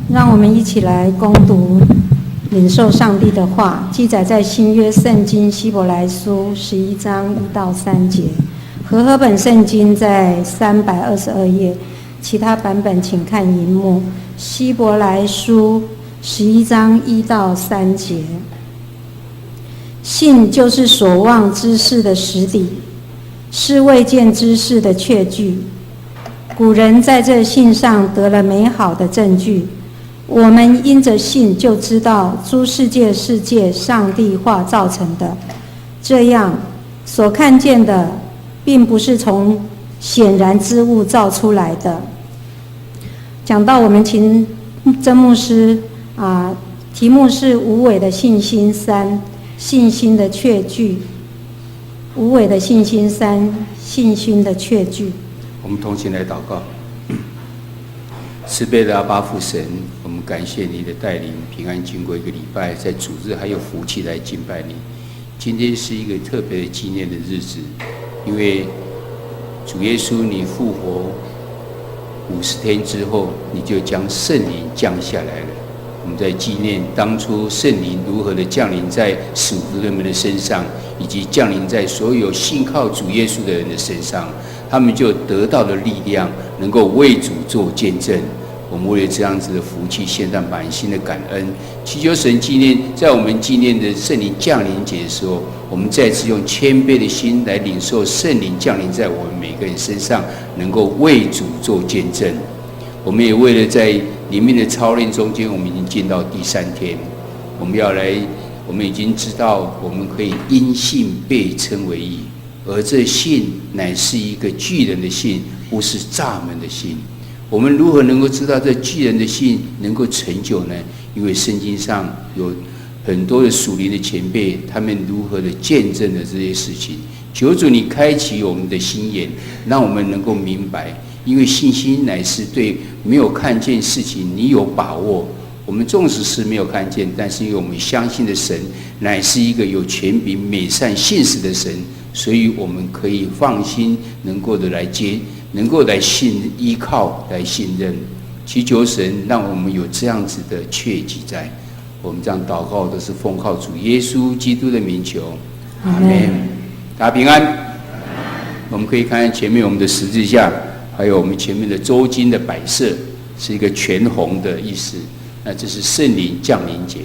让我们一起来攻读、领受上帝的话，记载在新约圣经希伯来书11章1到3节。和合本圣经在322页，其他版本请看荧幕。希伯来书11章1到3节。信就是所望之事的实底，是未见之事的确据。古人在这信上得了美好的证据。我们因着信就知道诸世界是借上帝话造成的，这样所看见的并不是从显然之物造出来的。讲到我们秦真牧师题目是无伪的信心3，信心的确据。无伪的信心3，信心的确据。我们同心来祷告。慈悲的阿爸父神，我们感谢你的带领，平安经过一个礼拜，在主日还有福气来敬拜你。今天是一个特别的纪念的日子，因为主耶稣你复活50天之后，你就将圣灵降下来了。我们在纪念当初圣灵如何的降临在使徒们的身上，以及降临在所有信靠主耶稣的人的身上，他们就得到了力量，能够为主做见证。我们为了这样子的福气，献上满心的感恩，祈求神纪念，在我们纪念的圣灵降临节的时候，我们再次用谦卑的心来领受圣灵降临在我们每个人身上，能够为主做见证。我们也为了在里面的操练中间，我们已经进到第3天，我们已经知道，我们可以因信被称为义，而这信乃是一个巨人的信，不是蚱蜢的信。我们如何能够知道这巨人的信能够成就呢？因为圣经上有很多的属灵的前辈，他们如何的见证了这些事情。求主你开启我们的心眼，让我们能够明白，因为信心乃是对没有看见事情你有把握。我们纵使是没有看见，但是因为我们相信的神乃是一个有权柄、美善、信实的神，所以我们可以放心能够来依靠、来信任。祈求神让我们有这样子的确据在。我们这样祷告都是奉靠主耶稣基督的名求，阿们。大家平安。我们可以看看前面我们的十字架，还有我们前面的周经的摆设，是一个全红的意思。那这是圣灵降临节，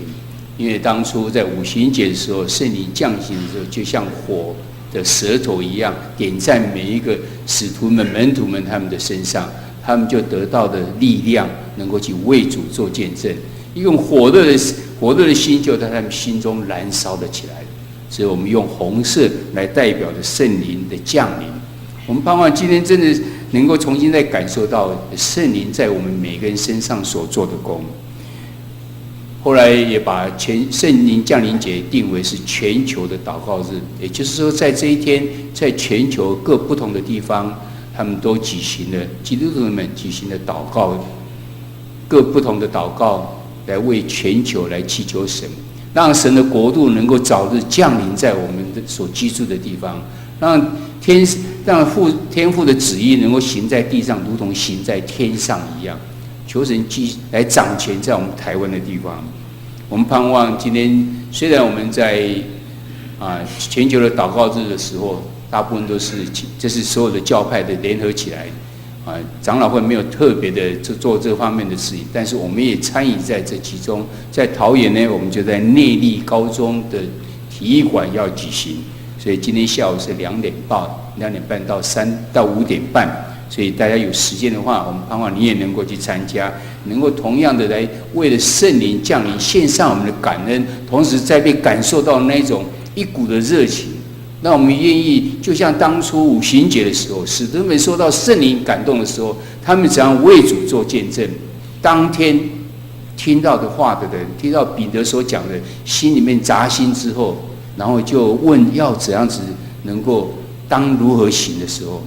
因为当初在五旬节的时候，圣灵降临的时候，就像火的舌头一样，点在每一个使徒们、门徒们他们的身上，他们就得到的力量，能够去为主做见证。用火热的心就在他们心中燃烧了起来。所以我们用红色来代表着圣灵的降临。我们盼望今天真的能够重新再感受到圣灵在我们每个人身上所做的功。后来也把圣灵降临节定为是全球的祷告日，也就是说，在这一天，在全球各不同的地方，他们都举行了基督徒们举行了祷告，各不同的祷告来为全球来祈求神，让神的国度能够早日降临在我们所居住的地方，让天父的旨意能够行在地上，如同行在天上一样。求神来掌权在我们台湾的地方。我们盼望今天，虽然我们在全球的祷告日的时候，大部分都是这是所有的教派的联合起来，长老会没有特别的做这方面的事情，但是我们也参与在这其中。在桃园呢，我们就在内壢高中的体育馆要举行，所以今天下午是2点半到5点半。所以大家有时间的话，我们盼望你也能够去参加，能够同样的来为了圣灵降临献上我们的感恩，同时再被感受到那种一股的热情，让我们愿意就像当初五旬节的时候，使徒们受到圣灵感动的时候，他们怎样为主做见证。当天听到的话的人，听到彼得所讲的，心里面扎心之后，然后就问要怎样子能够当如何行的时候，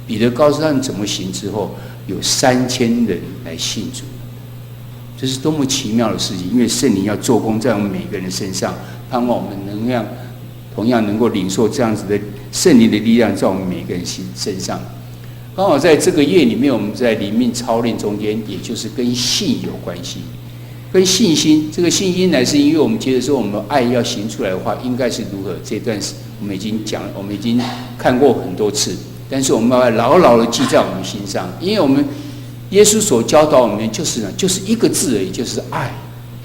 彼得告诉他们怎么行之后，有3000人来信主。这是多么奇妙的事情！因为圣灵要做工在我们每个人身上，盼望我们同样能够领受这样子的圣灵的力量，在我们每个人身上。刚好在这个月里面，我们在灵命操练中间，也就是跟信有关系，跟信心。这个信心乃是因为我们觉得说，我们爱要行出来的话，应该是如何？这段我们已经讲了，我们已经看过很多次，但是我们要牢牢的记在我们心上，因为我们耶稣所教导我们就是一个字而已，就是爱。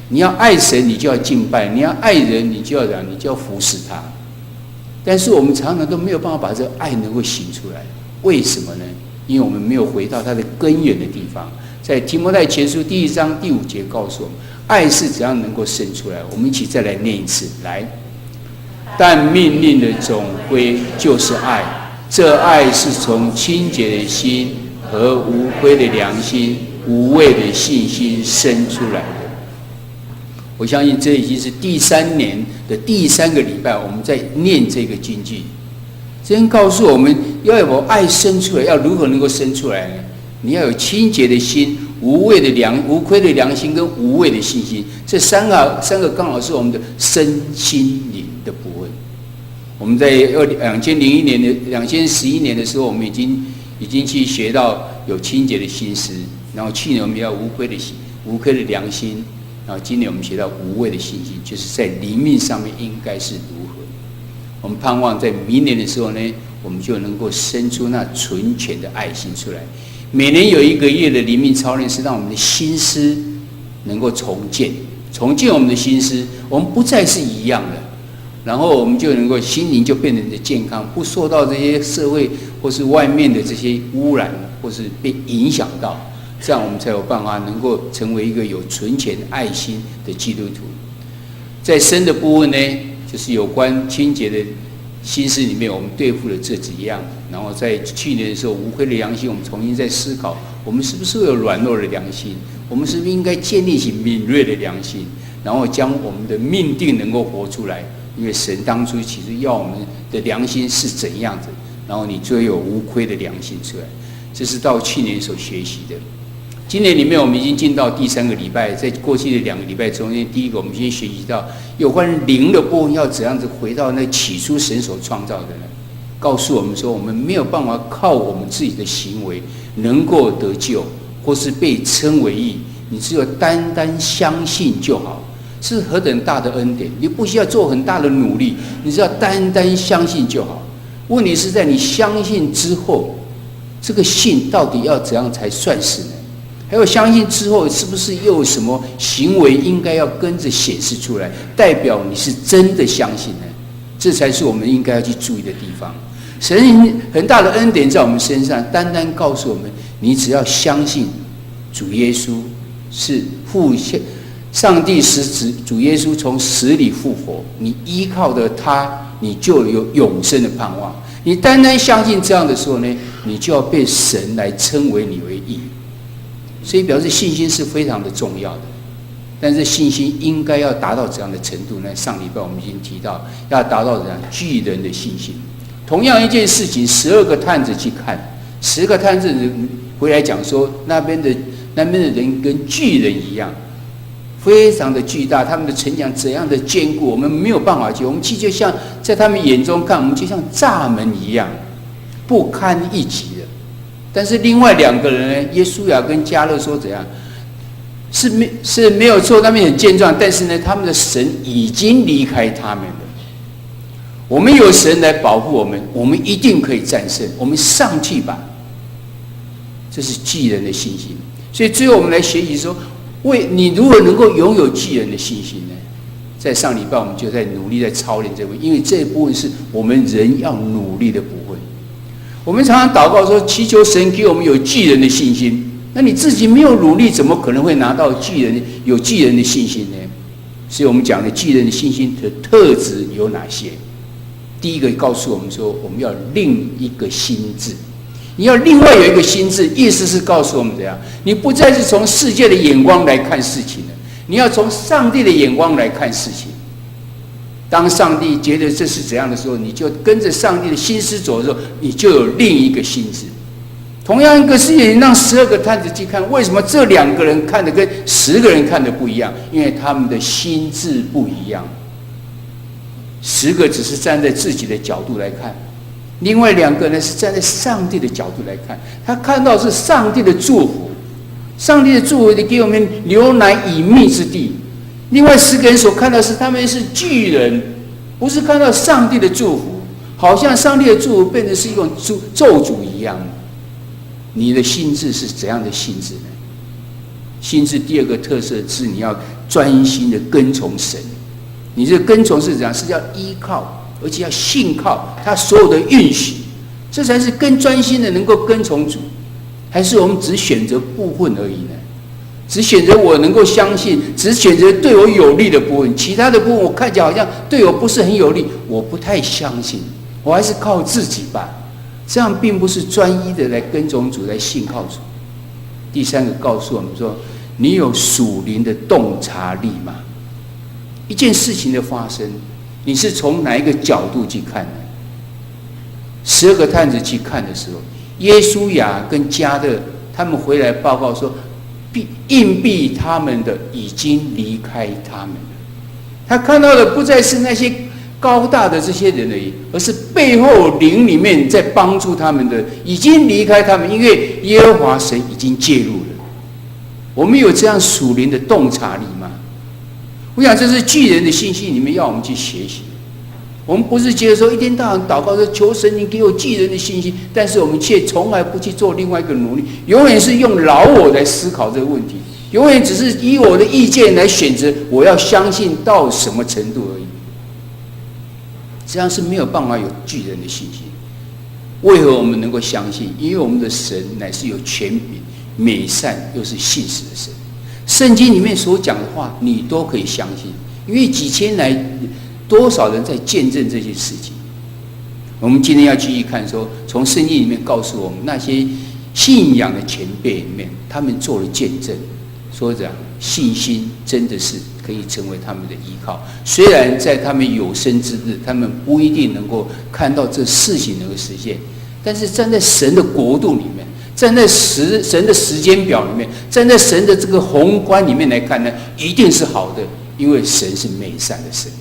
你要爱神，你就要敬拜；你要爱人，你就要服侍他。但是我们常常都没有办法把这个爱能够行出来，为什么呢？因为我们没有回到它的根源的地方。在提摩太前书1章第5节告诉我们，爱是怎样能够生出来。我们一起再来念一次，来。但命令的总归就是爱，这爱是从清洁的心和无亏的良心、无畏的信心生出来的。我相信这已经是第3年的第3个礼拜，我们在念这个经句。真告诉我们要有爱生出来，要如何能够生出来呢？你要有清洁的心、无亏的良心跟无畏的信心，这三个刚好是我们的身心灵的部分。我们在2011年的时候，我们已经去学到有清洁的心思，然后去年我们要无亏的良心，然后今年我们学到无畏的信心，就是在灵命上面应该是如何。我们盼望在明年的时候呢，我们就能够生出那纯全的爱心出来。每年有1个月的灵命操练，是让我们的心思能够重建我们的心思，我们不再是一样的，然后我们就能够心灵就变得健康，不受到这些社会或是外面的这些污染，或是被影响到，这样我们才有办法能够成为一个有纯全爱心的基督徒。在身的部分呢，就是有关清洁的心思里面，我们对付了这几样。然后在去年的时候，无亏的良心，我们重新在思考，我们是不是有软弱的良心？我们是不是应该建立起敏锐的良心，然后将我们的命定能够活出来？因为神当初其实要我们的良心是怎样子，然后你就有无亏的良心出来。这是到去年所学习的。今年里面我们已经进到第3个礼拜，在过去的2个礼拜中间，第一个我们先学习到有关灵的部分要怎样子回到那起初神所创造的呢？告诉我们说，我们没有办法靠我们自己的行为能够得救，或是被称为义，你只有单单相信就好，是何等大的恩典！你不需要做很大的努力，你只要单单相信就好。问题是在你相信之后，这个信到底要怎样才算是呢？还有相信之后，是不是又有什么行为应该要跟着显示出来，代表你是真的相信呢？这才是我们应该要去注意的地方。神很大的恩典在我们身上，单单告诉我们，你只要相信主耶稣是上帝使主耶稣从死里复活，你依靠着他，你就有永生的盼望。你单单相信这样的时候呢，你就要被神来称为你为义。所以表示信心是非常的重要的，但是信心应该要达到怎样的程度呢？上礼拜我们已经提到，要达到怎样巨人的信心。同样一件事情，12个探子去看，10个探子回来讲说，那边的人跟巨人一样，非常的巨大，他们的城墙怎样的坚固，我们没有办法去，我们去就像在他们眼中看，我们就像蚱蜢一样，不堪一击的。但是另外2个人呢，耶稣亚跟迦勒说怎样？是没有错，他们很健壮，但是呢，他们的神已经离开他们了。我们有神来保护我们，我们一定可以战胜。我们上去吧，这是巨人的信心。所以最后我们来学习说，你如何能够拥有巨人的信心呢？在上礼拜我们就在努力在操练这部分，因为这一部分是我们人要努力的部分。我们常常祷告说，祈求神给我们有巨人的信心。那你自己没有努力，怎么可能会拿到有巨人的信心呢？所以我们讲的巨人的信心的特质有哪些？第一个告诉我们说，我们要另一个心智。你要另外有一个心智，意思是告诉我们怎样？你不再是从世界的眼光来看事情了，你要从上帝的眼光来看事情。当上帝觉得这是怎样的时候，你就跟着上帝的心思走的时候，你就有另一个心智。同样一个事情，让12个探子去看，为什么这2个人看的跟10个人看的不一样？因为他们的心智不一样。10个只是站在自己的角度来看，另外2个呢是站在上帝的角度来看，他看到是上帝的祝福，上帝的祝福给我们流奶与蜜之地。另外10个人所看到是他们是巨人，不是看到上帝的祝福，好像上帝的祝福变成是一种咒诅一样。你的心智是怎样的心智呢？心智第2个特色是你要专心的跟从神。你这跟从是怎样？是要依靠，而且要信靠他所有的允许，这才是更专心的能够跟从主。还是我们只选择部分而已呢？只选择我能够相信，只选择对我有利的部分，其他的部分我看起来好像对我不是很有利，我不太相信，我还是靠自己吧。这样并不是专一的来跟从主，来信靠主。第3个告诉我们说，你有属灵的洞察力吗？一件事情的发生，你是从哪一个角度去看呢？12个探子去看的时候，耶稣亚跟加勒他们回来报告说，硬币他们的已经离开他们了。他看到的不再是那些高大的这些人而已，而是背后灵里面在帮助他们的已经离开他们，因为耶和华神已经介入了。我们有这样属灵的洞察力吗？我想这是巨人的信息里面要我们去学习。我们不是觉得说一天到晚祷告说求神你给我巨人的信息，但是我们却从来不去做另外一个努力，永远是用老我来思考这个问题，永远只是以我的意见来选择我要相信到什么程度而已。这样是没有办法有巨人的信心。为何我们能够相信？因为我们的神乃是有权柄、美善又是信实的神。圣经里面所讲的话你都可以相信，因为几千来多少人在见证这些事情。我们今天要继续看说，从圣经里面告诉我们那些信仰的前辈里面，他们做了见证，说这样信心真的是可以成为他们的依靠。虽然在他们有生之日，他们不一定能够看到这事情能够实现，但是站在神的国度里面，站在神的时间表里面，站在神的这个宏观里面来看呢，一定是好的，因为神是美善的神。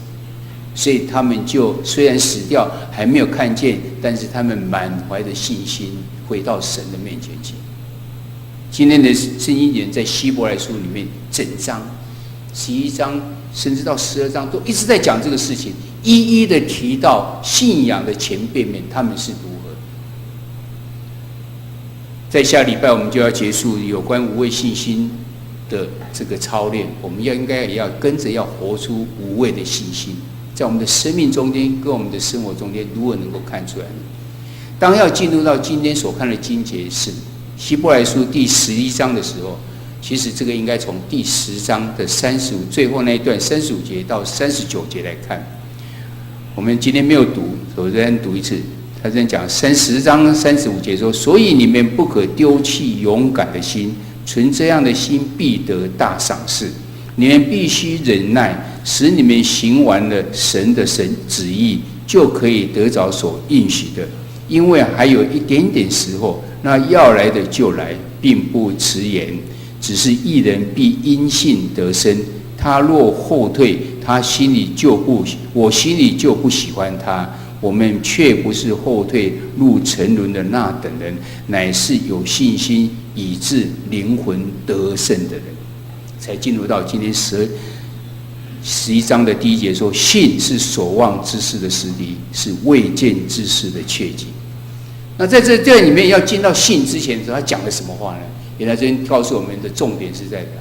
所以他们就虽然死掉还没有看见，但是他们满怀的信心回到神的面前去。今天的圣经人在希伯来书里面整章11章甚至到12章都一直在讲这个事情，一一的提到信仰的前辈们他们是如何。在下礼拜我们就要结束有关无畏信心的这个操练，我们应该也要跟着要活出无畏的信心，在我们的生命中间跟我们的生活中间如何能够看出来呢？当要进入到今天所看的经节是希伯来书第11章的时候，其实这个应该从第10章的35最后那一段35节到39节来看。我们今天没有读，我再读一次。他这样讲，10章35节说：所以你们不可丢弃勇敢的心，存这样的心必得大赏赐。你们必须忍耐，使你们行完了神的旨意，就可以得着所应许的。因为还有一点点时候，那要来的就来，并不迟延。只是义人必因信得生，他若后退，我心里就不喜欢他。我们却不是后退入沉沦的那等人，乃是有信心以致灵魂得胜的人。才进入到今天11章的第1节说，信是所望之事的实底，是未见之事的确据。那在这里面要进到信之前的时候，他讲了什么话呢？原来这边告诉我们的重点是在讲，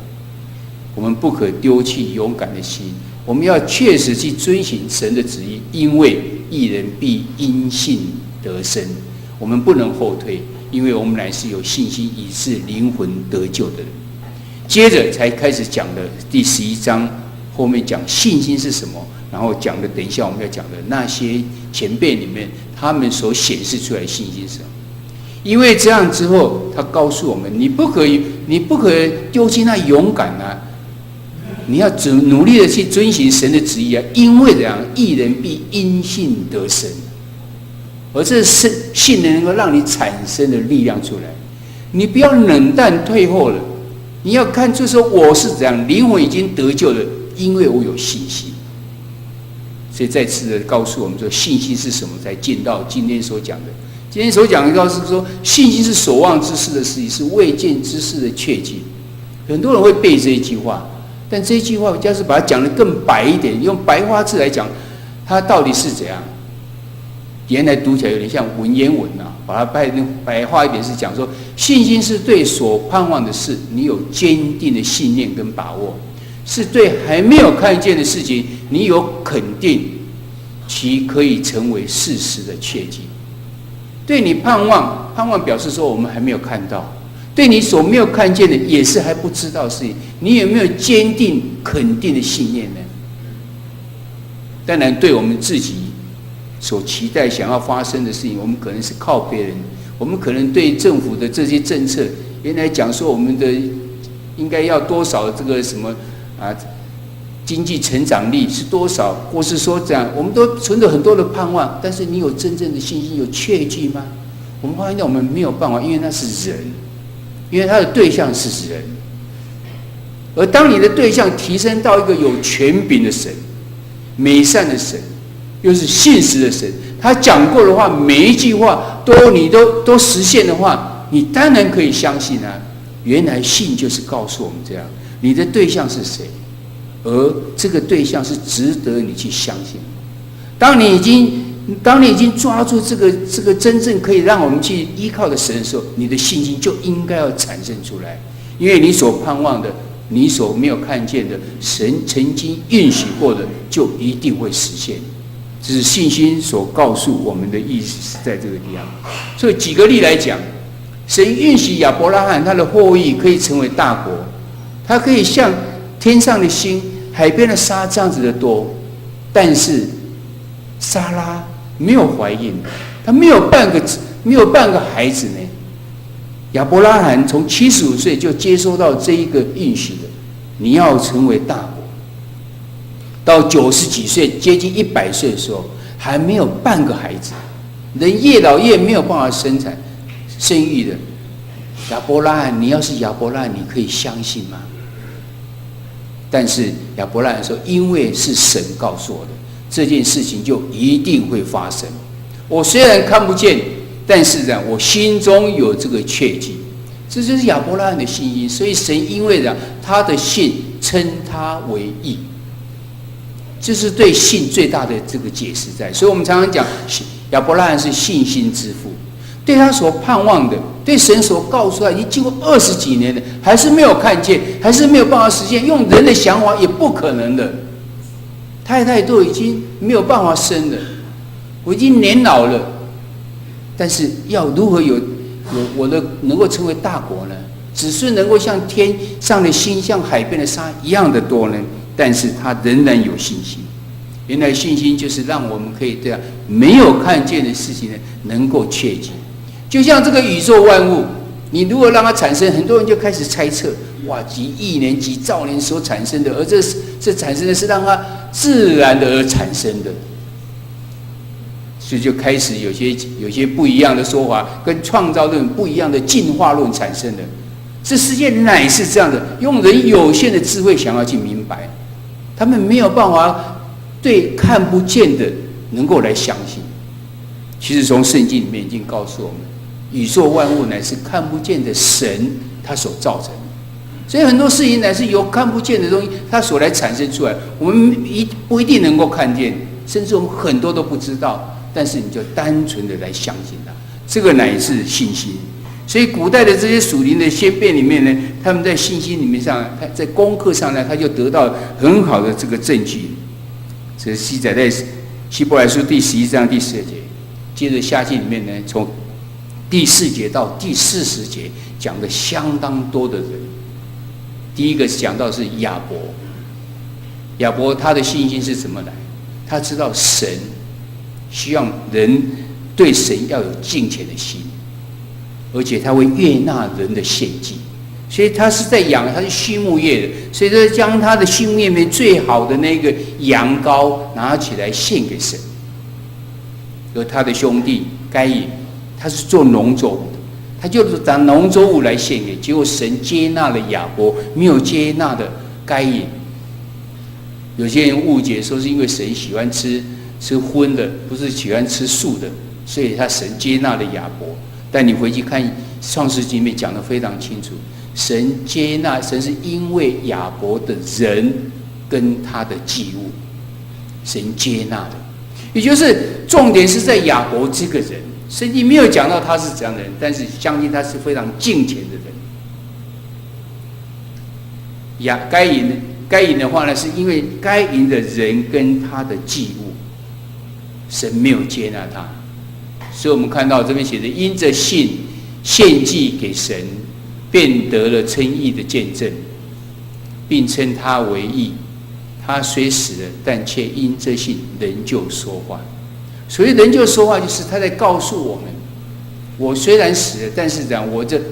我们不可丢弃勇敢的心，我们要确实去遵行神的旨意，因为义人必因信得生。我们不能后退，因为我们乃是有信心以致灵魂得救的人。接着才开始讲的第11章后面讲信心是什么，然后讲的等一下我们要讲的那些前辈里面他们所显示出来的信心是什么。因为这样之后他告诉我们，你不可丢弃那勇敢啊，你要努力的去遵行神的旨意啊，因为这样义人必因信得生，而这信能够让你产生的力量出来。你不要冷淡退后了，你要看出说我是怎样灵魂已经得救了，因为我有信心。所以再次的告诉我们说，信心是什么，才进到今天所讲的。今天所讲的，告诉说，信心是所望之事的实际，是未见之事的确据。很多人会背这一句话，但这一句话，要是把它讲得更白一点，用白话字来讲，它到底是怎样？原来读起来有点像文言文啊，把它白话一点是讲说，信心是对所盼望的事，你有坚定的信念跟把握。是对还没有看见的事情，你有肯定，其可以成为事实的确据。对你盼望表示说我们还没有看到；对你所没有看见的，也是还不知道的事情，你有没有坚定肯定的信念呢？当然，对我们自己所期待想要发生的事情，我们可能是靠别人，我们可能对政府的这些政策，原来讲说我们的应该要多少这个什么。经济成长率是多少，或是说这样，我们都存着很多的盼望，但是你有真正的信心，有确据吗？我们发现我们没有办法，因为那是人，因为他的对象是人。而当你的对象提升到一个有权柄的神、美善的神，又是信实的神，他讲过的话，每一句话你都实现的话，你当然可以相信啊。原来信就是告诉我们这样。你的对象是谁？而这个对象是值得你去相信。当你已经抓住这个真正可以让我们去依靠的神的时候，你的信心就应该要产生出来，因为你所盼望的，你所没有看见的，神曾经允许过的，就一定会实现。这是信心所告诉我们的意思，是在这个地方。所以举个例来讲，神允许亚伯拉罕他的后裔可以成为大国。它可以像天上的星、海边的沙这样子的多，但是撒拉没有怀孕，她没有半个孩子呢。亚伯拉罕从75岁就接收到这一个应许的，你要成为大国。到90几岁，接近100岁的时候，还没有半个孩子，人越老越没有办法生育的。亚伯拉罕，你要是亚伯拉罕，你可以相信吗？但是亚伯拉罕说，因为是神告诉我的，这件事情就一定会发生。我虽然看不见，但是呢，我心中有这个确据。这就是亚伯拉罕的信心。所以神因为他的信称他为义，这是对信最大的这个解释在。所以我们常常讲，亚伯拉罕是信心之父。对他所盼望的，对神所告诉他，已经经过20几年了，还是没有看见，还是没有办法实现。用人的想法也不可能的。太太都已经没有办法生了，我已经年老了，但是要如何有我的能够成为大国呢？子孙能够像天上的星、像海边的沙一样的多呢？但是他仍然有信心。原来信心就是让我们可以这样没有看见的事情呢，能够确据。就像这个宇宙万物，你如果让它产生，很多人就开始猜测，哇，几亿年、几兆年所产生的，而这产生的是让它自然的而产生的，所以就开始有些不一样的说法，跟创造论不一样的进化论产生的。这世界乃是这样的，用人有限的智慧想要去明白，他们没有办法对看不见的能够来相信。其实从圣经里面已经告诉我们，宇宙万物乃是看不见的神他所造成的，所以很多事情乃是由看不见的东西他所来产生出来，我们不一定能够看见，甚至我们很多都不知道，但是你就单纯的来相信它，这个乃是信心。所以古代的这些属灵的先辈里面呢，他们在信心里面上，在功课上呢，他就得到很好的这个证据。这是记载在希伯来书第11章第12节。接着下去里面呢，从第4节到第40节讲的相当多的人。第一个讲到是亚伯，亚伯他的信心是怎么来？他知道神希望人对神要有敬虔的心，而且他会悦纳人的献祭，所以他是在养，他是畜牧业的，所以他将他的畜牧业里面最好的那个羊羔拿起来献给神。而他的兄弟该隐，他是做农作物的，他就是拿农作物来献给，结果神接纳了亚伯，没有接纳的该隐。有些人误解说是因为神喜欢吃荤的，不是喜欢吃素的，所以他神接纳了亚伯。但你回去看创世纪里面讲得非常清楚，神接纳，神是因为亚伯的人跟他的祭物，神接纳的。也就是重点是在亚伯这个人，圣经没有讲到他是怎样的人，但是相信他是非常敬虔的人。该隐的话呢，是因为该隐的人跟他的祭物，神没有接纳他，所以我们看到这边写的，因着信献祭给神，便得了称义的见证，并称他为义。他虽死了，但却因这信仍旧说话。所谓仍旧说话，就是他在告诉我们：我虽然死了，但是这样，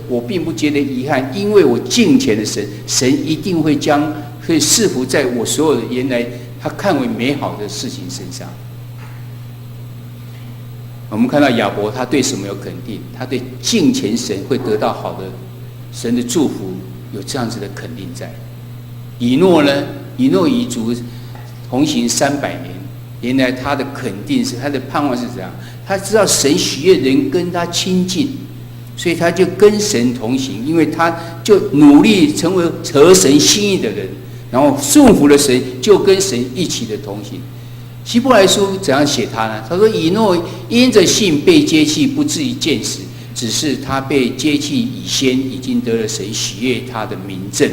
我并不觉得遗憾，因为我敬虔的神，神一定会赐福在我所有的原来他看为美好的事情身上。我们看到亚伯，他对什么有肯定？他对敬虔神会得到好的神的祝福，有这样子的肯定在。以诺呢？以诺与主同行300年，原来他的肯定是他的盼望是怎样？他知道神喜悦人跟他亲近，所以他就跟神同行，因为他就努力成为合神心意的人，然后顺服了神，就跟神一起的同行。希伯来书怎样写他呢？他说：以诺因着信被接去，不至于见死，只是他被接去以先，已经得了神喜悦他的明证。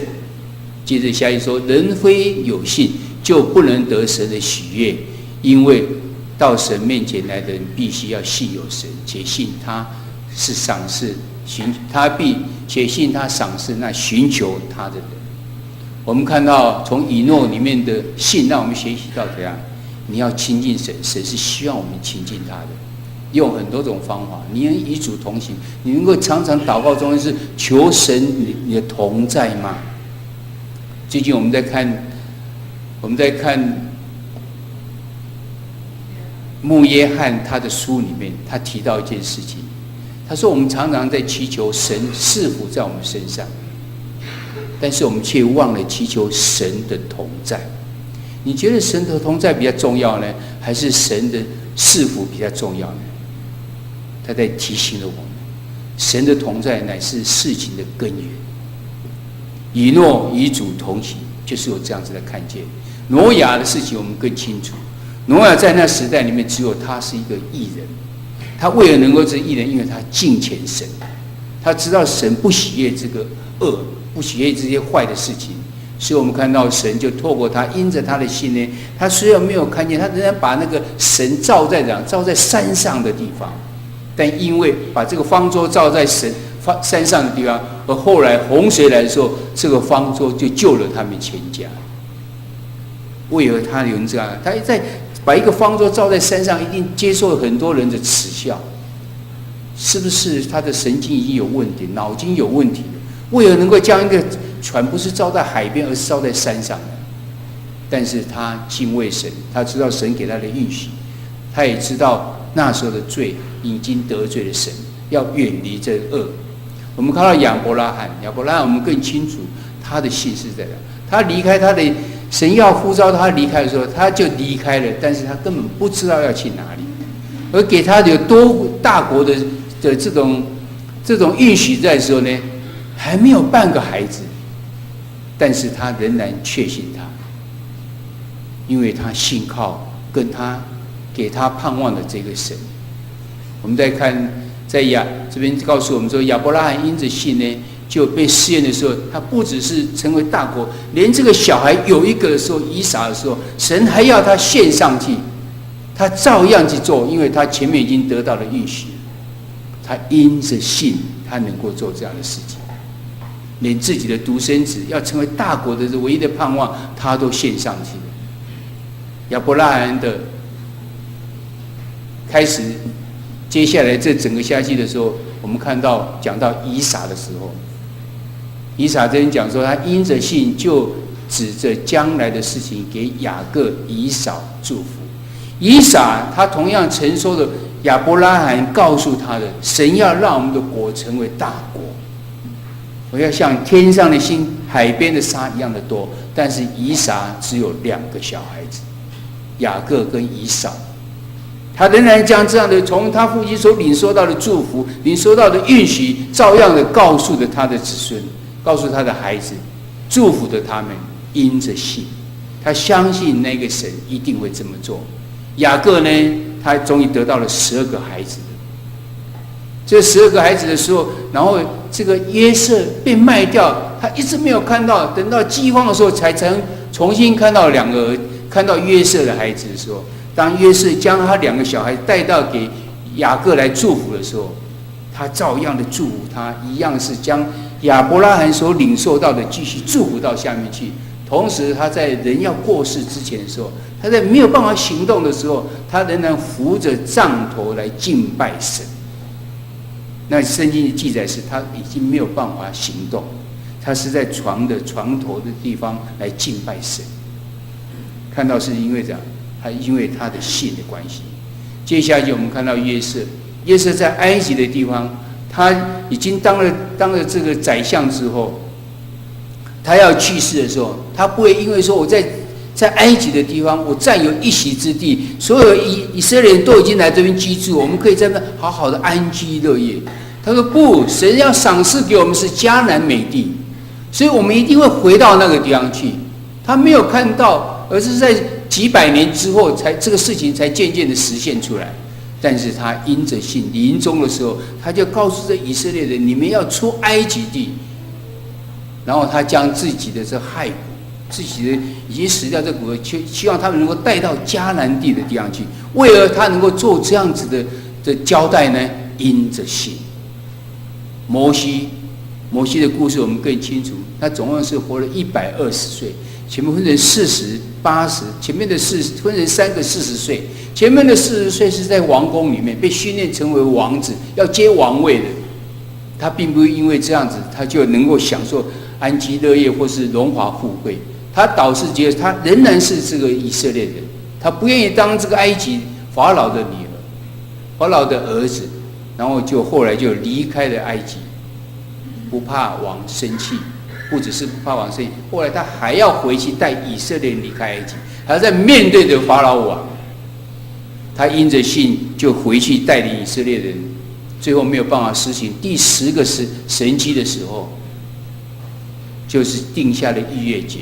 接着下一说，人非有信，就不能得神的喜悦，因为到神面前来的人，必须要信有神，且信他是赏赐且信他赏赐那寻求他的人。我们看到从以诺里面的信，让我们学习到怎样？你要亲近神，神是希望我们亲近他的，用很多种方法。你能与主同行，你能够常常祷告中是求神你的同在吗？最近我们在看穆约翰他的书里面，他提到一件事情，他说我们常常在祈求神赐福在我们身上，但是我们却忘了祈求神的同在。你觉得神的同在比较重要呢，还是神的赐福比较重要呢？他在提醒了我们，神的同在乃是事情的根源。以诺与主同行，就是有这样子的看见。挪亚的事情我们更清楚，挪亚在那时代里面，只有他是一个义人。他为了能够是义人，因为他敬虔神，他知道神不喜悦这个恶，不喜悦这些坏的事情，所以我们看到神就透过他，因着他的信呢，他虽然没有看见，他仍然把那个神照在山上的地方，但因为把这个方舟照在山上的地方，而后来洪水来的时候，这个方舟就救了他们全家。为何他有这样？他在把一个方舟照在山上，一定接受很多人的耻笑。是不是他的神经已经有问题，脑筋有问题了？为何能够将一个船不是照在海边，而是照在山上呢？但是他敬畏神，他知道神给他的应许，他也知道那时候的罪已经得罪了神，要远离这个恶。我们看到亚伯拉罕，我们更清楚他的信是在哪。他离开他的神要呼召他离开的时候，他就离开了，但是他根本不知道要去哪里。而给他有多大国的这种应许在的时候呢，还没有半个孩子，但是他仍然确信他，因为他信靠跟他给他盼望的这个神。我们再看。这边告诉我们说，亚伯拉罕因着信呢，就被试验的时候，他不只是成为大国，连这个小孩有一个的时候，以撒的时候，神还要他献上去，他照样去做，因为他前面已经得到了应许，他因着信，他能够做这样的事情，连自己的独生子要成为大国的唯一的盼望，他都献上去了。亚伯拉罕的开始。接下来这整个下去的时候，我们讲到以撒的时候，以撒这边讲说，他因着信就指着将来的事情给雅各、以扫祝福。以撒他同样承受了亚伯拉罕告诉他的，神要让我们的国成为大国，我要像天上的星、海边的沙一样的多，但是以撒只有2个小孩子，雅各跟以扫。他仍然将这样的从他父亲所领受到的祝福、领受到的应许，照样的告诉着他的子孙，告诉他的孩子，祝福着他们，因着信，他相信那个神一定会这么做。雅各呢，他终于得到了12个孩子。这12个孩子的时候，然后这个约瑟被卖掉，他一直没有看到，等到饥荒的时候才重新看到看到约瑟的孩子的时候，当约瑟将他2个小孩带到给雅各来祝福的时候，他照样的祝福他，一样是将亚伯拉罕所领受到的继续祝福到下面去。同时他在人要过世之前的时候，他在没有办法行动的时候，他仍然扶着杖头来敬拜神。那圣经的记载是他已经没有办法行动，他是在床头的地方来敬拜神。看到是因为这样，因为他的信的关系。接下去我们看到约瑟在埃及的地方，他已经当了这个宰相之后，他要去世的时候，他不会因为说我在埃及的地方我占有一席之地，所有以色列人都已经来这边居住，我们可以在那好好的安居乐业。他说不，神要赏赐给我们是迦南美地，所以我们一定会回到那个地方去。他没有看到，而是在几百年之后这个事情才渐渐的实现出来。但是他因着信，临终的时候，他就告诉这以色列人：你们要出埃及地。然后他将自己的这骸骨，自己的已经死掉这骨头，希望他们能够带到迦南地的地方去。为了他能够做这样子的交代呢，因着信。摩西的故事我们更清楚，他总共是活了120岁，前面分成40、80，前面的分成3个40岁，前面的40岁是在王宫里面被训练成为王子，要接王位的。他并不因为这样子，他就能够享受安居乐业或是荣华富贵。他倒是觉得他仍然是这个以色列人，他不愿意当这个埃及法老的女儿、法老的儿子，然后后来就离开了埃及，不怕王生气，不只是不怕王生气，后来他还要回去带以色列人离开埃及，还要在面对着法老王。他因着信就回去带领以色列人，最后没有办法实行第10个神迹的时候，就是定下了逾越节。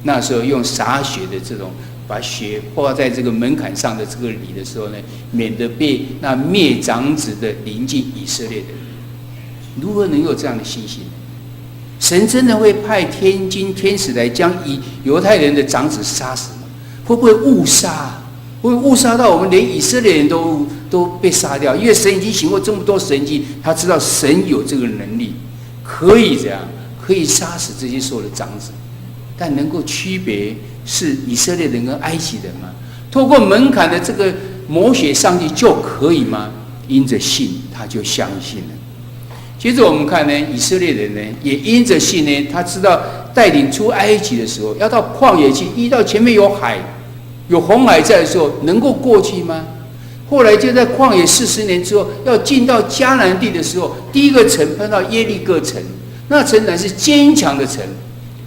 那时候用洒血的这种，把血泼在这个门槛上的这个礼的时候呢，免得被那灭长子的临近以色列人。如何能有这样的信心？神真的会派天使来将犹太人的长子杀死吗？会不会误杀？会不会误杀到我们连以色列人都被杀掉？因为神已经行过这么多神迹，他知道神有这个能力，可以这样，可以杀死这些所有的长子。但能够区别是以色列人跟埃及人吗？透过门槛的这个抹血上去就可以吗？因着信，他就相信了。接着我们看呢，以色列人呢也因着信呢，他知道带领出埃及的时候，要到旷野去，遇到前面有海，有红海在的时候，能够过去吗？后来就在旷野40年之后，要进到迦南地的时候，第一个城碰到耶利哥城，那城乃是坚强的城。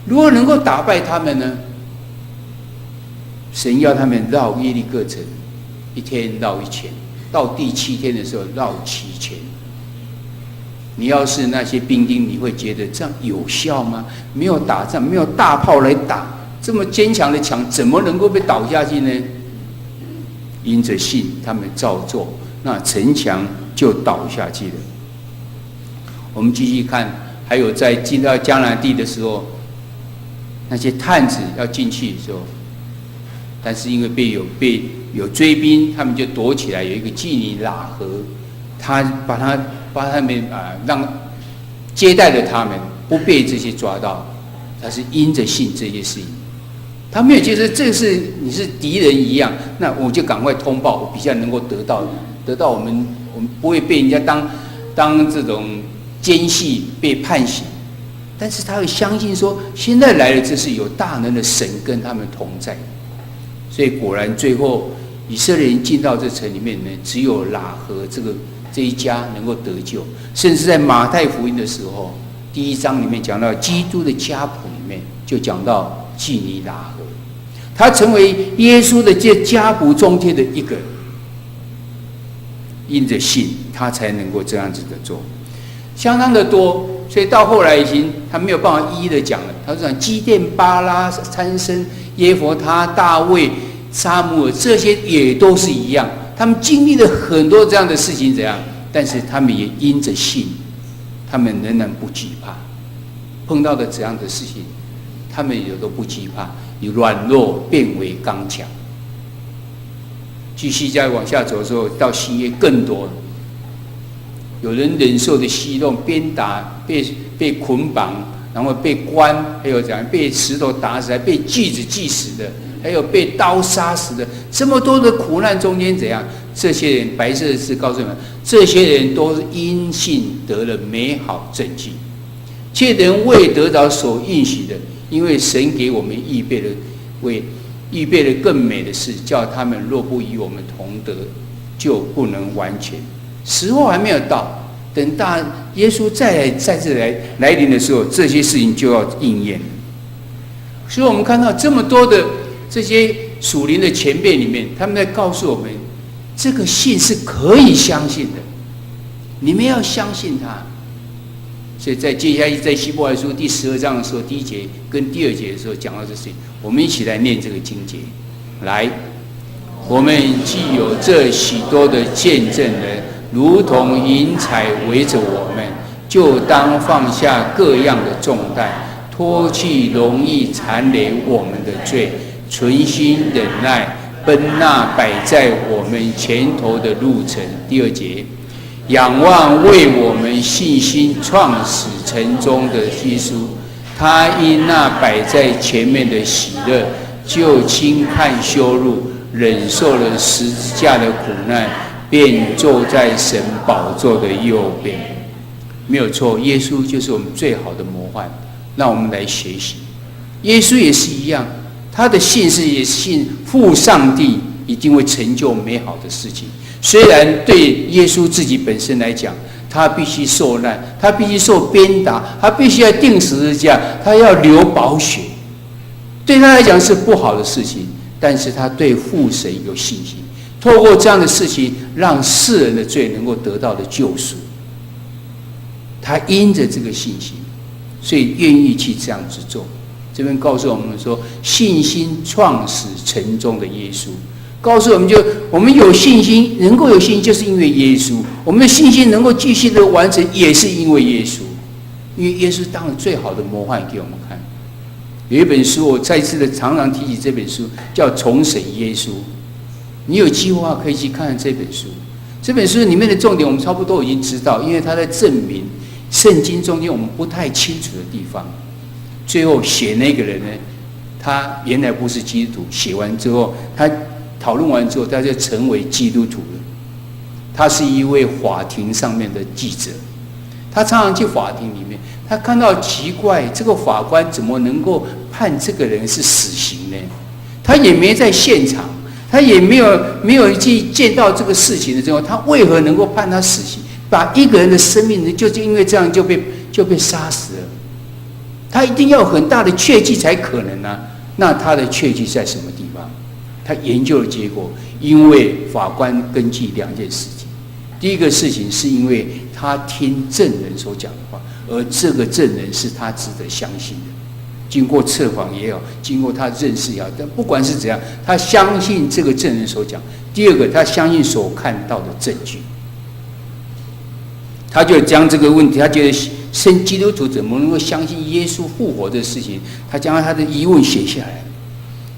如果能够打败他们呢？神要他们绕耶利哥城，1天绕1000，到第7天的时候绕7000。你要是那些兵丁，你会觉得这样有效吗？没有打仗，没有大炮来打，这么坚强的墙怎么能够被倒下去呢？因着信，他们照做，那城墙就倒下去了。我们继续看，还有在进到迦南地的时候，那些探子要进去的时候，但是因为被有追兵，他们就躲起来。有一个妓女喇合，他把他们让接待了他们，不被这些抓到。他是因着信这些事情，他没有觉得这是你是敌人一样，那我就赶快通报，我比较能够得到我们不会被人家当这种奸细被判刑。但是他会相信说，现在来了，这是有大能的神跟他们同在。所以果然最后以色列人进到这城里面呢，只有喇合这一家能够得救。甚至在马太福音的时候，第1章里面讲到基督的家谱里面，就讲到基尼拉河，他成为耶稣的这家谱中间的一个，因着信，他才能够这样子的做，相当的多。所以到后来已经他没有办法一一的讲了。他说讲基甸、巴拉、参生、耶弗他、大卫、撒母耳，这些也都是一样，他们经历了很多这样的事情，怎样？但是他们也因着信，他们仍然不惧怕。碰到的怎样的事情，他们也都不惧怕，以软弱变为刚强。继续再往下走的时候，到新约更多了。有人忍受的戏弄、鞭打、被捆绑，然后被关，还有怎样被石头打死，还被锯子锯死的，还有被刀杀死的，这么多的苦难中间怎样？这些人，白色的字告诉你们，这些人都是因信得了美好证据。这人未得着所应许的，因为神给我们预备了更美的事，叫他们若不与我们同得，就不能完全。时候还没有到，等大耶稣再次来临的时候，这些事情就要应验。所以我们看到这么多的这些属灵的前辈里面，他们在告诉我们，这个信是可以相信的，你们要相信他。所以在接下来在希伯来书第12章的时候，第1节跟第2节的时候讲到这事情，我们一起来念这个经节。来，我们既有这许多的见证人，如同云彩围着我们，就当放下各样的重担，脱去容易缠累我们的罪，存心忍耐，奔那摆在我们前头的路程。第2节，仰望为我们信心创始成终的耶稣，他因那摆在前面的喜乐，就轻看羞辱，忍受了十字架的苦难，便坐在神宝座的右边。没有错，耶稣就是我们最好的模范，让我们来学习。耶稣也是一样，他的信是也信父上帝一定会成就美好的事情。虽然对耶稣自己本身来讲，他必须受难，他必须受鞭打，他必须要钉十字架，他要流宝血，对他来讲是不好的事情，但是他对父神有信心，透过这样的事情，让世人的罪能够得到的救赎。他因着这个信心，所以愿意去这样子做。这边告诉我们说，信心创始成终的耶稣，告诉我们我们有信心，能够有信心，就是因为耶稣；我们的信心能够继续的完成，也是因为耶稣。因为耶稣当了最好的模范给我们看。有一本书，我再次的常常提起这本书，叫《重审耶稣》。你有机会的话，可以去看看这本书。这本书里面的重点，我们差不多已经知道，因为他在证明圣经中间我们不太清楚的地方。最后写那个人呢，他原来不是基督徒，写完之后，他讨论完之后，他就成为基督徒了。他是一位法庭上面的记者，他常常去法庭里面，他看到奇怪，这个法官怎么能够判这个人是死刑呢？他也没在现场，他也没有去见到这个事情的时候，他为何能够判他死刑？把一个人的生命就是因为这样就被杀死了。他一定要有很大的确据才可能啊。那他的确据在什么地方？他研究的结果，因为法官根据2件事情。第一个事情是因为他听证人所讲的话，而这个证人是他值得相信的，经过测谎也好，经过他认识也好，但不管是怎样，他相信这个证人所讲。第二个，他相信所看到的证据。他就将这个问题，他觉得生基督徒怎么能够相信耶稣复活的事情，他将他的疑问写下来，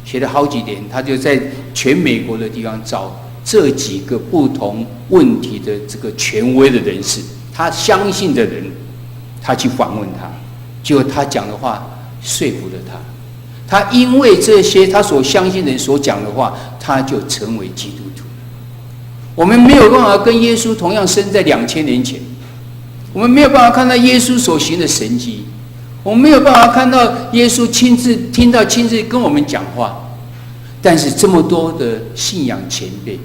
写了好几点。他就在全美国的地方找这几个不同问题的这个权威的人士，他相信的人，他去访问他，结果他讲的话说服了他。他因为这些他所相信的人所讲的话，他就成为基督徒。我们没有办法跟耶稣同样生在2000年前。我们没有办法看到耶稣所行的神迹，我们没有办法看到耶稣亲自跟我们讲话，但是这么多的信仰前辈，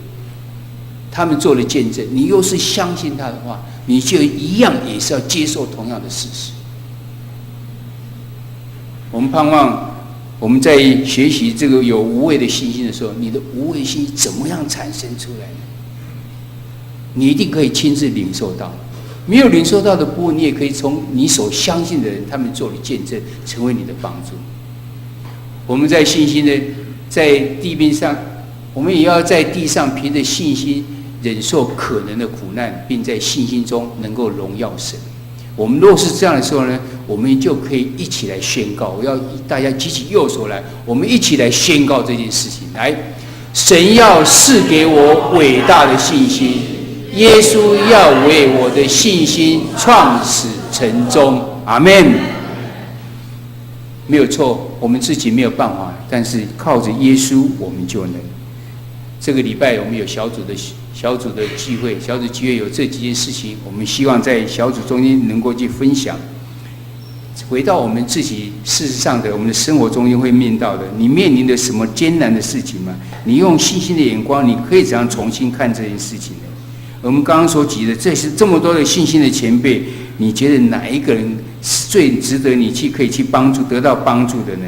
他们做了见证，你又是相信他的话，你就一样也是要接受同样的事实。我们盼望我们在学习这个有无畏的信心的时候，你的无畏信心怎么样产生出来呢？你一定可以亲自领受到。没有领受到的部分，你也可以从你所相信的人，他们做的见证，成为你的帮助。我们在信心的在地面上，我们也要在地上凭着信心忍受可能的苦难，并在信心中能够荣耀神。我们若是这样的时候呢，我们就可以一起来宣告。我要大家举起右手来，我们一起来宣告这件事情。来，神要赐给我伟大的信心，耶稣要为我的信心创始成终。阿们。没有错，我们自己没有办法，但是靠着耶稣，我们就能。这个礼拜我们有小组的聚会，小组聚会有这几件事情，我们希望在小组中间能够去分享。回到我们自己，事实上的我们的生活中间会面到的，你面临的什么艰难的事情吗？你用信心的眼光，你可以怎样重新看这件事情呢？我们刚刚所举的，这么多的信心的前辈，你觉得哪一个人是最值得你可以去帮助、得到帮助的呢？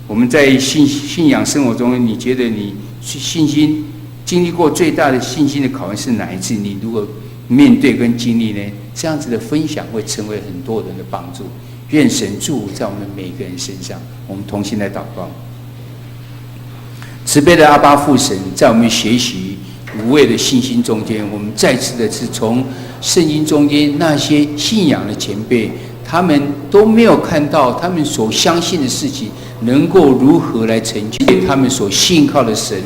我们在信仰生活中，你觉得你信心经历过最大的信心的考验是哪一次？你如果面对跟经历呢？这样子的分享会成为很多人的帮助。愿神祝福在我们每个人身上。我们同心来祷告。慈悲的阿爸父神，在我们学习无畏的信心中间，我们再次的是从圣经中间那些信仰的前辈，他们都没有看到他们所相信的事情能够如何来成就他们所信靠的神